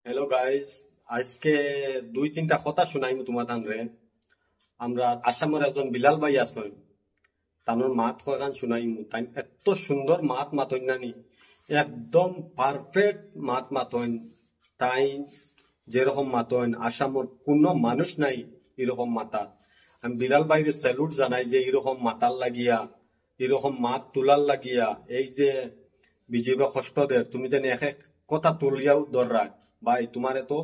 Hello guys, আজকে দুই তিনটা কথা শুনাইমু তোমাদের রে। আমরা আসামের একজন বিলাল ভাই আছেন, তানোর মাত কয়খান শুনাইমু। তাই এত সুন্দর মাত মাতইন নানি, একদম পারফেক্ট মাত মাতইন। তাই যেরকম মাতইন আসামের কোনো মানুষ নাই এরকম মাতার। আমি বিলাল ভাইকে স্যালুট জানাই যে এরকম মাতার লাগিয়া, এরকম মাত তোলার লাগিয়া। এই যে বিজেপি কষ্টদের তুমি যেন এক এক কথা তুলিয়াও দররা ভাই, তোমার তো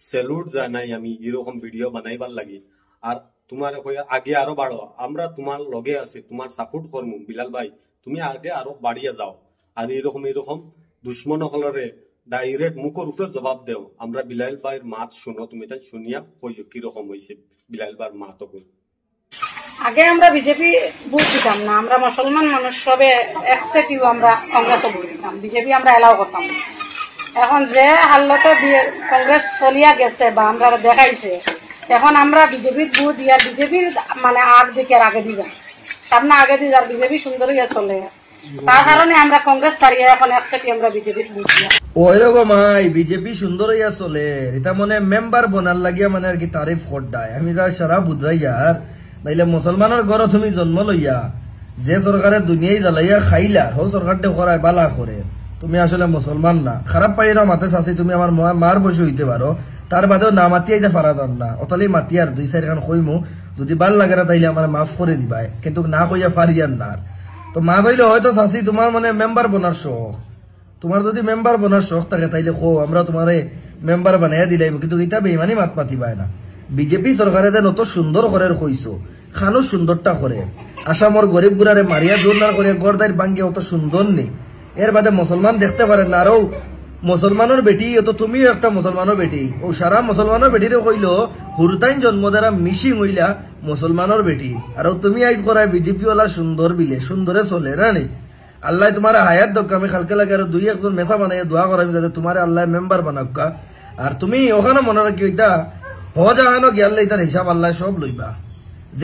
স্যালুট জানাই আমি এরকম ভিডিও বানাইবার লাগি। আর তোমার আগে আরো বাড়ো, আমরা তোমার লগে আছি, তোমার সাপোর্ট করমু। বিলাল ভাই তুমি আগে আরো বাড়িয়ে যাও, আর এরকম এরকম দুশ্মন হলরে ডাইরেক্ট মুখের উপরে জবাব দেও। আমরা বিলাল ভাইয়ের মাত শুনো, তুমি তাই শুনিয়া কইও কিরকম হয়েছে বিলাল ভাইয়ের মাত। আগে আমরা বিজেপি ভোট দিতাম না, আমরা মুসলমান মানুষ সবে একসেটিও আমরা কংগ্রেস ভোট দিতাম, বিজেপি আমরা এলাও করতাম। এখন যে হাল্লতে কংগ্রেস চলিয়া গেছে বা আমরা দেখাইছে, এখন আমরা বিজেপির ভোট দিয়া বিজেপির মানে আগ দিকে আগে দিয়ে যাই, সামনে আগে দিয়ে যার বিজেপি সুন্দর চলে। তার কারণে আমরা কংগ্রেস ছাড়িয়ে এখন একসেটি আমরা বিজেপির ভোট দিয়া। ওইরকম মাই বিজেপি সুন্দর হইয়া চলে, এটা মানে মেম্বার বনার লাগিয়া মানে আর কি তারিফ করতায়। আমি সারা বুধবাই আর নাইলে মুসলমানের ঘর তুমি জন্ম লইয়া যে সরকারে দুনিয়ায় জ্বালাইয়া খাইলা, হো সরকারটা করায় বালা করে, তুমি আসলে মুসলমান না। খারাপ পাই না মাতে চাষি, তুমি আমার মার বসে হইতে পারো, তার বাদেও না মাতিয়াইতে পারা যান না। অতালি মাতি আর দুই চার খান কইমু, যদি ভাল লাগে না তাইলে আমার মাফ করে দিবাই, কিন্তু না কইয়া পারিয়ান না। তো মা কইলে হয়তো চাষি তোমার মানে মেম্বার বনার শখ, তোমার যদি মেম্বার বনার শখ থাকে তাইলে কো, আমরা তোমারে মেম্বার বানাইয়া দিলাইব, কিন্তু এটা বেইমানি মাত মাতিবাই না। বিজেপি সরকারে যে নত সুন্দর করে কইছো, খানো সুন্দরটা করে, আসামর গরিব গুড়ারে মারিয়া জোরনার করে গড়দাইর বাঙ্গে অত সুন্দর নেই। এর বাদে মুসলমান দেখতে পারেন না, আরো মুসলমানের বেটি, অত তুমিও একটা মুসলমানের বেটি। ও সারা মুসলমানের বেটিরে কইল হুরতাইন জন্ম দ্বারা মিশিং হইলা মুসলমানের বেটি, আর তুমি আইজ করায় বিজেপি ওলা সুন্দর বিলে সুন্দরে চলে না নি। আল্লাহ তোমার হায়াত দক্কা, আমি কালকে লাগে আর দুই একজন মেসা বানাই দোয়া করাবি যাতে তোমার আল্লাহ মেম্বার বানাক্কা। আর তুমি ওখানে মনে রাখি ওইটা হজাহানো গিয়াল্লা, এটার হিসাব আল্লাহ সব লইবা।